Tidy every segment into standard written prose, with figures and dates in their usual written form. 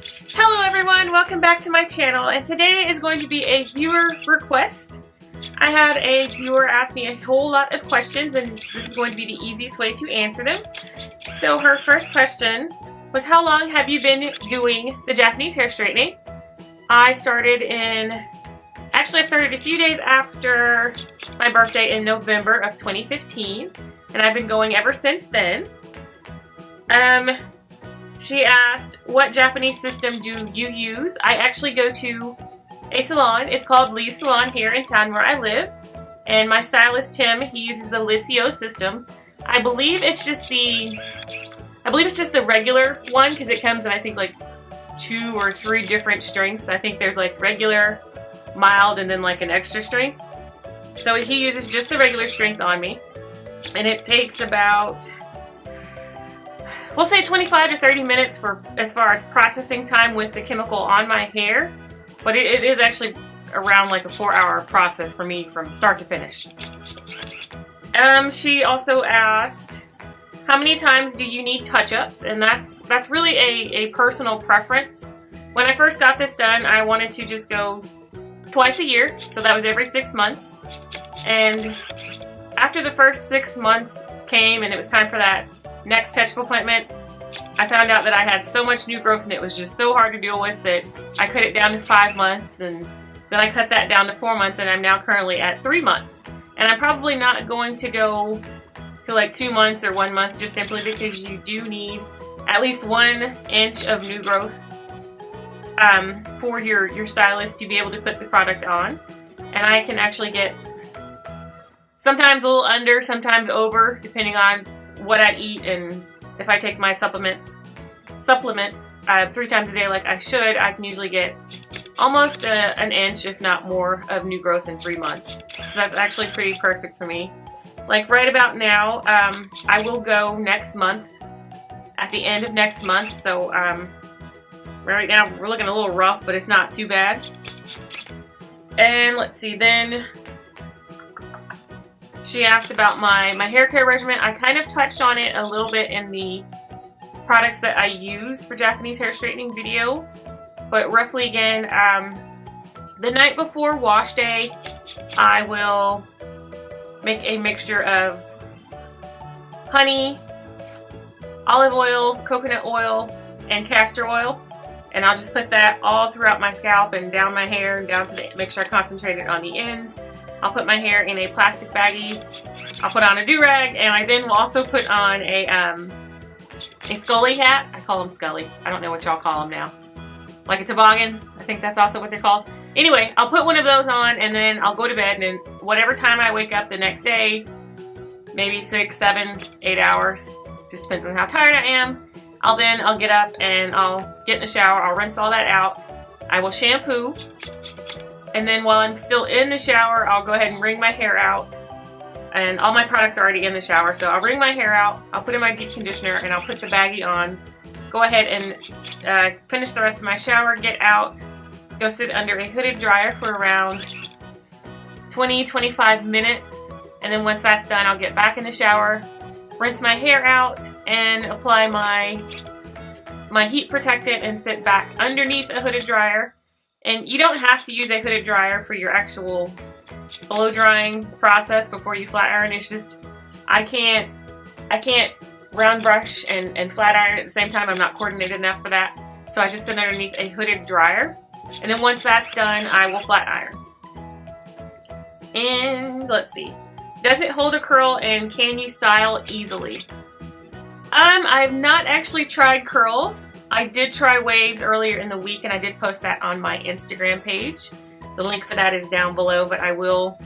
Hello everyone, welcome back to my channel, and today is going to be a viewer request. I had a viewer ask me a whole lot of questions, and this is going to be the easiest way to answer them. So her first question was, how long have you been doing the Japanese hair straightening? I started a few days after my birthday in November of 2015, and I've been going ever since then. She asked, what Japanese system do you use? I actually go to a salon. It's called Lee's Salon here in town where I live. And my stylist, Tim, he uses the Lisio system. I believe it's just the regular one, because it comes in, I think, like 2 or 3 different strengths. I think there's like regular, mild, and then like an extra strength. So he uses just the regular strength on me. And it takes about, we'll say 25 to 30 minutes for as far as processing time with the chemical on my hair, but it is actually around like a 4-hour process for me from start to finish. She also asked, how many times do you need touch-ups? And that's really a personal preference. When I first got this done, I wanted to just go twice a year, so that was every 6 months. And after the first 6 months came and it was time for that next touch-up appointment, I found out that I had so much new growth and it was just so hard to deal with that I cut it down to 5 months, and then I cut that down to 4 months, and I'm now currently at 3 months. And I'm probably not going to go to like 2 months or 1 month, just simply because you do need at least 1 inch of new growth for your stylist to be able to put the product on. And I can actually get sometimes a little under, sometimes over, depending on what I eat, and if I take my supplements 3 times a day like I should, I can usually get almost an inch, if not more, of new growth in 3 months. So that's actually pretty perfect for me. Like right about now, I will go next month, at the end of next month. So right now we're looking a little rough, but it's not too bad. And let's see, then she asked about my hair care regimen. I kind of touched on it a little bit in the products that I use for Japanese hair straightening video. But roughly again, the night before wash day, I will make a mixture of honey, olive oil, coconut oil, and castor oil. And I'll just put that all throughout my scalp and down my hair, and down to make sure I concentrate it on the ends. I'll put my hair in a plastic baggie. I'll put on a do-rag, and I then will also put on a Scully hat. I call them Scully. I don't know what y'all call them now. Like a toboggan. I think that's also what they're called. Anyway, I'll put one of those on, and then I'll go to bed, and then whatever time I wake up the next day, maybe 6, 7, 8 hours, just depends on how tired I am, I'll get up and I'll get in the shower. I'll rinse all that out. I will shampoo. And then while I'm still in the shower, I'll go ahead and wring my hair out. And all my products are already in the shower, so I'll wring my hair out, I'll put in my deep conditioner, and I'll put the baggie on. Go ahead and finish the rest of my shower, get out, go sit under a hooded dryer for around 20-25 minutes. And then once that's done, I'll get back in the shower, rinse my hair out, and apply my heat protectant and sit back underneath a hooded dryer. And you don't have to use a hooded dryer for your actual blow drying process before you flat iron. It's just, I can't round brush and flat iron at the same time. I'm not coordinated enough for that. So I just sit underneath a hooded dryer. And then once that's done, I will flat iron. And let's see. Does it hold a curl, and can you style easily? I've not actually tried curls. I did try waves earlier in the week, and I did post that on my Instagram page. The link for that is down below, but I will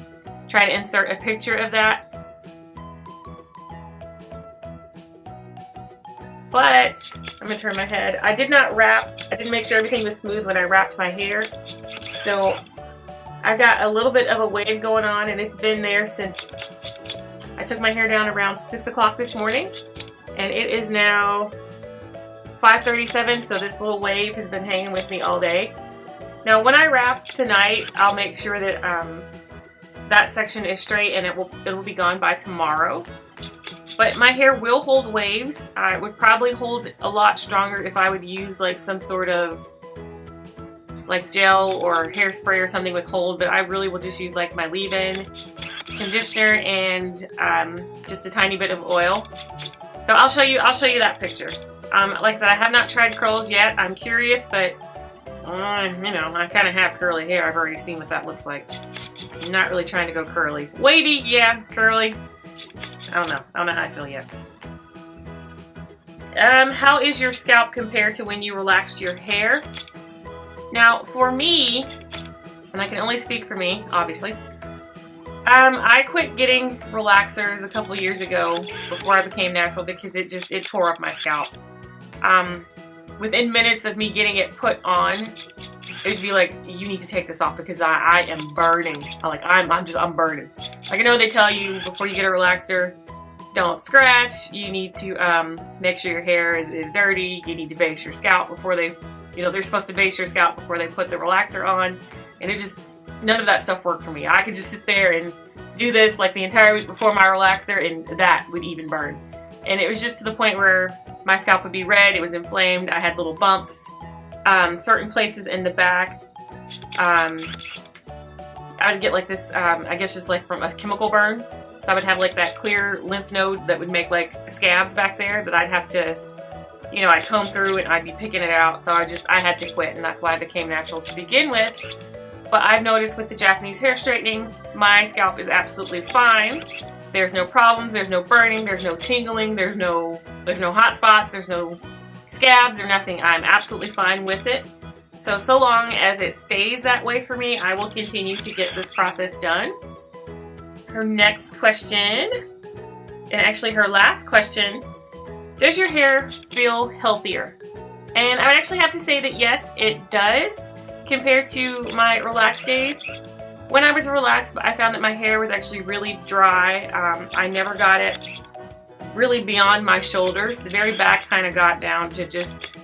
try to insert a picture of that. But I'm going to turn my head. I did not wrap. I didn't make sure everything was smooth when I wrapped my hair. So I've got a little bit of a wave going on, and it's been there since I took my hair down around 6 o'clock this morning. And it is now 5:37, so this little wave has been hanging with me all day. Now when I wrap tonight, I'll make sure that that section is straight, and it will be gone by tomorrow. But my hair will hold waves. It would probably hold a lot stronger if I would use like some sort of like gel or hairspray or something with hold, but I really will just use like my leave-in conditioner and just a tiny bit of oil. So I'll show you that picture. Like I said, I have not tried curls yet. I'm curious, but you know, I kind of have curly hair. I've already seen what that looks like. I'm not really trying to go curly. Wavy, yeah, curly. I don't know how I feel yet. How is your scalp compared to when you relaxed your hair? Now, for me, and I can only speak for me, obviously, I quit getting relaxers a couple years ago before I became natural because it tore up my scalp. Within minutes of me getting it put on, it'd be like, you need to take this off because I am burning. I'm burning. Like, I know they tell you before you get a relaxer, don't scratch. You need to make sure your hair is dirty. You need to base your scalp before they, you know, they're supposed to base your scalp before they put the relaxer on. And it just, none of that stuff worked for me. I could just sit there and do this like the entire week before my relaxer, and that would even burn. And it was just to the point where my scalp would be red, it was inflamed, I had little bumps, certain places in the back. I would get like this, I guess just like from a chemical burn. So I would have like that clear lymph node that would make like scabs back there that I'd have to, you know, I'd comb through and I'd be picking it out. So I had to quit, and that's why I became natural to begin with. But I've noticed with the Japanese hair straightening, my scalp is absolutely fine. There's no problems, there's no burning, there's no tingling, there's no hot spots, there's no scabs or nothing. I'm absolutely fine with it. So long as it stays that way for me, I will continue to get this process done. Her next question, and actually her last question, does your hair feel healthier? And I would actually have to say that yes, it does, compared to my relaxed days. When I was relaxed, I found that my hair was actually really dry. I never got it really beyond my shoulders. The very back kind of got down to just,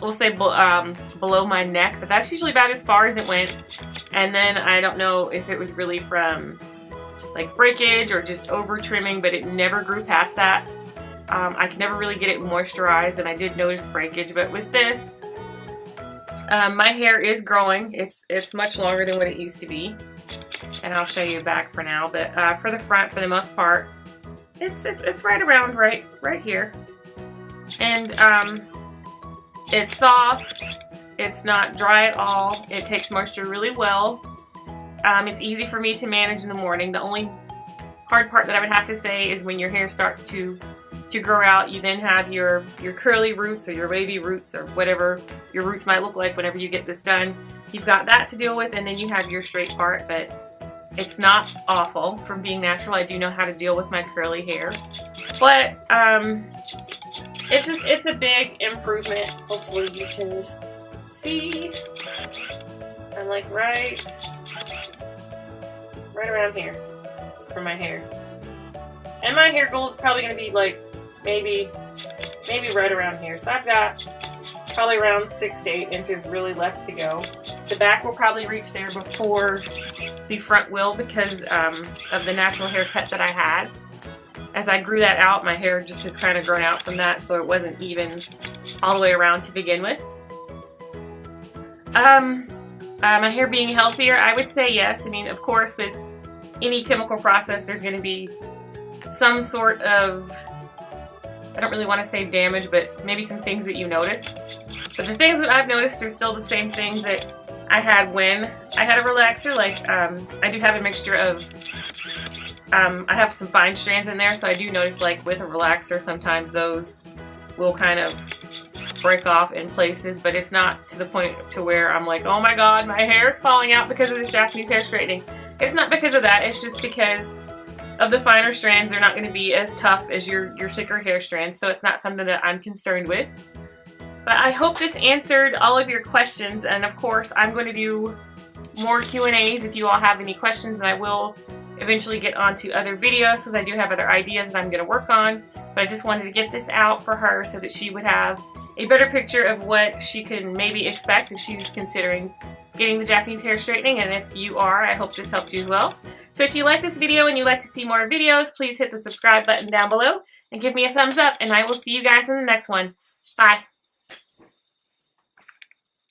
we'll say below my neck, but that's usually about as far as it went. And then I don't know if it was really from like breakage or just over trimming, but it never grew past that. I could never really get it moisturized, and I did notice breakage, but with this, my hair is growing. It's much longer than what it used to be, and I'll show you back for now. But for the front, for the most part, it's right around right here, and it's soft. It's not dry at all. It takes moisture really well. It's easy for me to manage in the morning. The only hard part that I would have to say is when your hair starts to grow out, you then have your curly roots or your wavy roots or whatever your roots might look like whenever you get this done. You've got that to deal with, and then you have your straight part, but it's not awful from being natural. I do know how to deal with my curly hair, but it's a big improvement. Hopefully you can see. I'm like right around here for my hair. And my hair goal is probably going to be like maybe right around here. So I've got probably around 6 to 8 inches really left to go. The back will probably reach there before the front will because of the natural haircut that I had. As I grew that out, my hair just has kind of grown out from that, so it wasn't even all the way around to begin with. My hair being healthier, I would say yes. I mean, of course, with any chemical process, there's going to be some sort of, I don't really want to say damage, but maybe some things that you notice. But the things that I've noticed are still the same things that I had when I had a relaxer. Like, I do have a mixture of, I have some fine strands in there, so I do notice like with a relaxer, sometimes those will kind of break off in places, but it's not to the point to where I'm like, oh my god, my hair is falling out because of this Japanese hair straightening. It's not because of that, it's just because of the finer strands. They're not going to be as tough as your thicker hair strands, so it's not something that I'm concerned with. But I hope this answered all of your questions, and of course I'm going to do more Q&As if you all have any questions, and I will eventually get onto other videos because I do have other ideas that I'm going to work on. But I just wanted to get this out for her so that she would have a better picture of what she can maybe expect if she's considering getting the Japanese hair straightening. And if you are, I hope this helped you as well. So if you like this video and you'd like to see more videos, please hit the subscribe button down below and give me a thumbs up, and I will see you guys in the next one. Bye.